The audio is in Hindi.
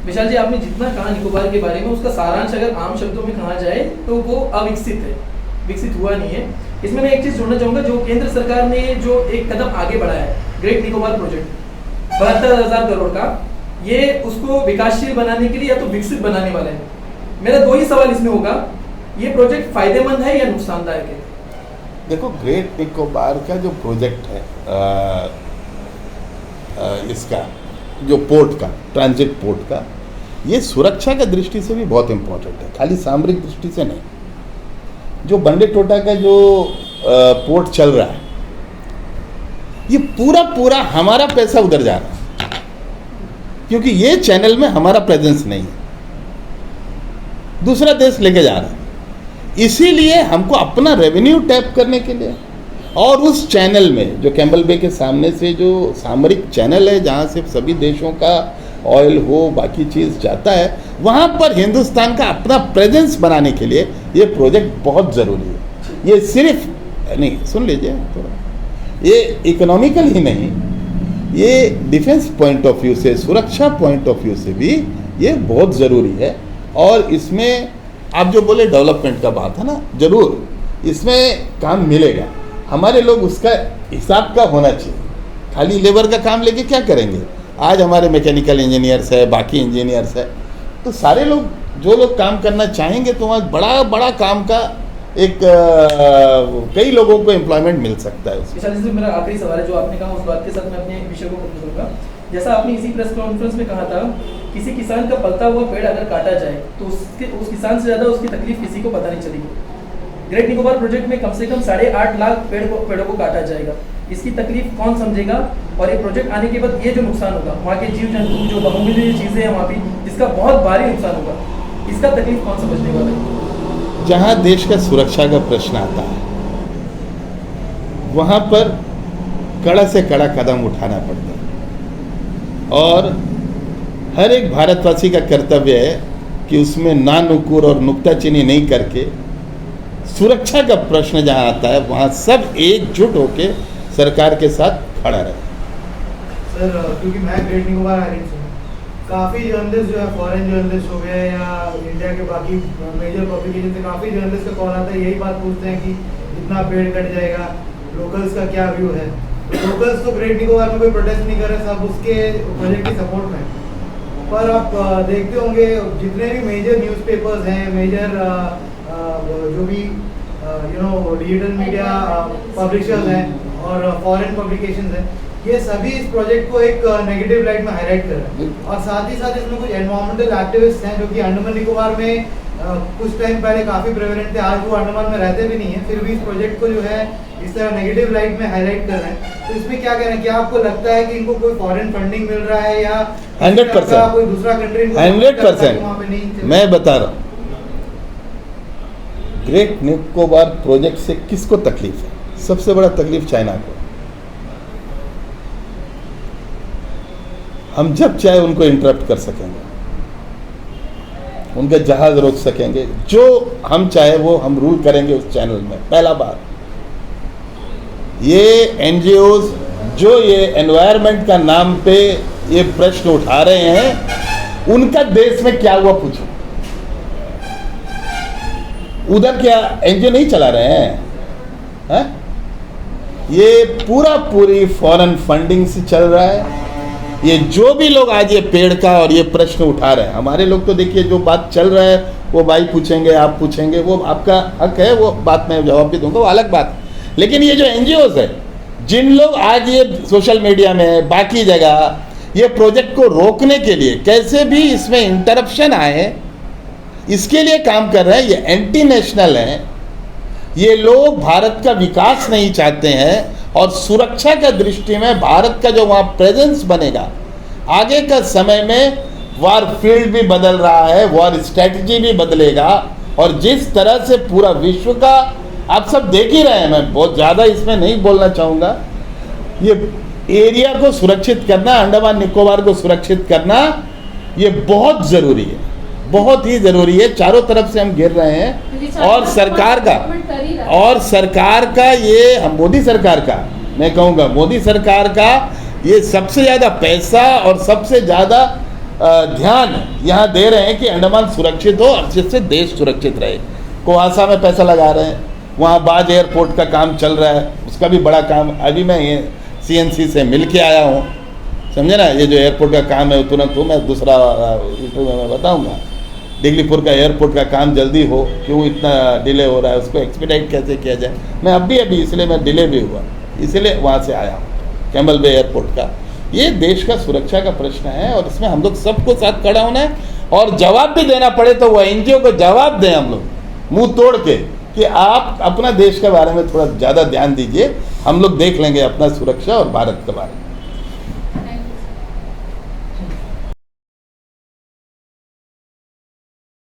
विशाल जी, आपने जितना कहा निकोबार के बारे में, उसका सारांश अगर आम शब्दों में कहा जाए तो वो अविकसित है, विकसित हुआ नहीं है। इसमें मैं एक चीज़ जोड़ना चाहूँगा, जो केंद्र सरकार ने जो एक कदम आगे बढ़ाया है, ग्रेट निकोबार प्रोजेक्ट 72,000 करोड़ का, ये उसको विकासशील बनाने के लिए या तो विकसित बनाने वाला है। मेरा दो ही सवाल इसमें होगा, ये प्रोजेक्ट फायदेमंद है या नुकसानदायक है? देखो, ग्रेट निकोबार का जो प्रोजेक्ट है इसका जो पोर्ट का, ट्रांजिट पोर्ट का, ये सुरक्षा की दृष्टि से भी बहुत इम्पोर्टेंट है, खाली सामरिक दृष्टि से नहीं। जो बंडेटोटा का जो पोर्ट चल रहा है, ये पूरा हमारा पैसा उधर जा रहा है, क्योंकि ये चैनल में हमारा प्रेजेंस नहीं है, दूसरा देश लेके जा रहा है। इसीलिए हमको अपना रेवेन्यू टैप करने के लिए, और उस चैनल में जो कैम्बल बे के सामने से जो सामरिक चैनल है, जहाँ से सभी देशों का ऑयल हो, बाकी चीज़ जाता है, वहाँ पर हिंदुस्तान का अपना प्रेजेंस बनाने के लिए ये प्रोजेक्ट बहुत ज़रूरी है। ये सिर्फ नहीं, सुन लीजिए थोड़ा, ये इकोनॉमिकल ही नहीं, ये डिफेंस पॉइंट ऑफ व्यू से, सुरक्षा पॉइंट ऑफ व्यू से भी ये बहुत ज़रूरी है। और इसमें आप जो बोले डेवलपमेंट का बात है ना, ज़रूर इसमें काम मिलेगा। हमारे लोग उसका हिसाब का होना चाहिए, खाली लेबर का काम लेके क्या करेंगे। आज हमारे मैकेनिकल इंजीनियर्स है, बाकी इंजीनियर्स है, तो सारे लोग जो लोग काम करना चाहेंगे तो वहाँ बड़ा काम का एक कई लोगों को एम्प्लॉयमेंट मिल सकता है। विशाल जी, मेरा आखिरी सवाल है, जो आपने कहा उस बात के साथ मैं अपने विषय को खत्म करूँगा। जैसा आपने इसी प्रेस कॉन्फ्रेंस में कहा था, किसी किसान का पलता हुआ पेड़ अगर काटा जाए तो उस किसान से ज़्यादा उसकी तकलीफ किसी को पता नहीं चलेगी। ग्रेट निकोबार प्रोजेक्ट में कम से कम 8.5 लाख पेड़ों को काटा जाएगा, इसकी तकलीफ कौन समझेगा? और ये प्रोजेक्ट आने के बाद ये जो नुकसान होगा, वहाँ के जीव जंतु, जो बहुमूल्य चीज़ें हैं वहाँ भी, जिसका बहुत भारी नुकसान होगा, इसका तकलीफ कौन समझने वाला है? जहाँ देश का सुरक्षा का प्रश्न आता है, वहाँ पर कड़ा से कड़ा कदम उठाना पड़ता है, और हर एक भारतवासी का कर्तव्य है कि उसमें ना नुकुर और नुक्ताचीनी नहीं करके सुरक्षा का प्रश्न जहाँ आता है, वहाँ सब एकजुट होकर सरकार के साथ खड़ा रहे। सर, क्योंकि मैं ग्रेट निकोबार आइलैंड से हूँ, काफ़ी जर्नलिस्ट जो है, फॉरेन जर्नलिस्ट हो गए या इंडिया के बाकी मेजर पब्लिकेशन से काफ़ी जर्नलिस्ट का कॉल आता है, यही बात पूछते हैं कि इतना पेड़ कट जाएगा, लोकल्स का क्या व्यू है। लोकल्स तो ग्रेट निकोबार में कोई प्रोटेस्ट नहीं कर रहे, सब उसके प्रोजेक्ट की सपोर्ट में। पर आप देखते होंगे जितने भी मेजर न्यूज़पेपर्स हैं, मेजर जो भी डिजिटल मीडिया पब्लिशर्स हैं और फॉरेन पब्लिकेशंस हैं, ये सभी इस प्रोजेक्ट को एक नेगेटिव लाइट में हाईलाइट कर रहे हैं। और साथ ही साथ इसमें कुछ एनवायरमेंटल एक्टिविस्ट हैं जो कि अंडमान निकोबार में कुछ टाइम पहले काफ़ी प्रेवलेंट थे, आज वो अंडमान में रहते भी नहीं है, फिर भी इस प्रोजेक्ट को जो है इस तरह नेगेटिव लाइट में हाईलाइट कर रहे हैं। तो इसमें क्या कह रहे हैं, क्या आपको लगता है कि इनको कोई फॉरेन फंडिंग मिल रहा है या 100% कोई दूसरा कंट्री 100% मैं बता रहा हूँ, ग्रेट निकोबार प्रोजेक्ट से किसको तकलीफ है? सबसे बड़ा तकलीफ चाइना को। हम जब चाहे उनको इंटरप्ट कर सकेंगे, उनका जहाज रोक सकेंगे, जो हम चाहे वो हम रूल करेंगे उस चैनल में। पहला बात, ये एनजीओज जो ये एनवायरनमेंट का नाम पे ये प्रश्न उठा रहे हैं, उनका देश में क्या हुआ पूछो। उधर क्या एनजीओ नहीं चला रहे हैं? ये पूरी फॉरेन फंडिंग से चल रहा है। ये जो भी लोग आज ये पेड़ का और ये प्रश्न उठा रहे हैं, हमारे लोग तो देखिए जो बात चल रहा है वो भाई पूछेंगे, आप पूछेंगे, वो आपका हक है, वो बात मैं जवाब भी दूंगा, वो अलग बात। लेकिन ये जो एनजीओज है, जिन लोग आज ये सोशल मीडिया में बाकी जगह ये प्रोजेक्ट को रोकने के लिए कैसे भी इसमें इंटरप्शन आए, इसके लिए काम कर रहे हैं, ये एंटी नेशनल हैं। ये लोग भारत का विकास नहीं चाहते हैं, और सुरक्षा का दृष्टि में भारत का जो वहाँ प्रेजेंस बनेगा, आगे का समय में वॉर फील्ड भी बदल रहा है, वॉर स्ट्रैटेजी भी बदलेगा, और जिस तरह से पूरा विश्व का आप सब देख ही रहे हैं, मैं बहुत ज़्यादा इसमें नहीं बोलना चाहूँगा, ये एरिया को सुरक्षित करना, अंडमान निकोबार को सुरक्षित करना, ये बहुत ज़रूरी है, बहुत ही ज़रूरी है। चारों तरफ से हम गिर रहे हैं, और सरकार का ये मोदी सरकार का, मैं कहूँगा मोदी सरकार का ये सबसे ज़्यादा पैसा और सबसे ज़्यादा ध्यान यहाँ दे रहे हैं कि अंडमान सुरक्षित हो और जिससे देश सुरक्षित रहे। कोहासा में पैसा लगा रहे हैं, वहाँ बाज एयरपोर्ट का काम चल रहा है, उसका भी बड़ा काम। अभी मैं ये CNC से मिल के आया हूँ, समझे ना। ये जो एयरपोर्ट का काम है तुरंत हो, मैं दूसरा इंटरव्यू में बताऊँगा। डिगलीपुर का एयरपोर्ट का काम जल्दी हो, क्यों इतना डिले हो रहा है, उसको एक्सपीडाइट कैसे किया जाए। मैं अभी इसलिए मैं डिले भी हुआ, इसलिए वहाँ से आया हूँ कैम्बल बे एयरपोर्ट का। ये देश का सुरक्षा का प्रश्न है और इसमें हम लोग सबको साथ खड़ा होना है और जवाब भी देना पड़े तो वो NGO को जवाब दें हम लोग मुंह तोड़ के कि आप अपना देश के बारे में थोड़ा ज़्यादा ध्यान दीजिए, हम लोग देख लेंगे अपना सुरक्षा और भारत के बारे में।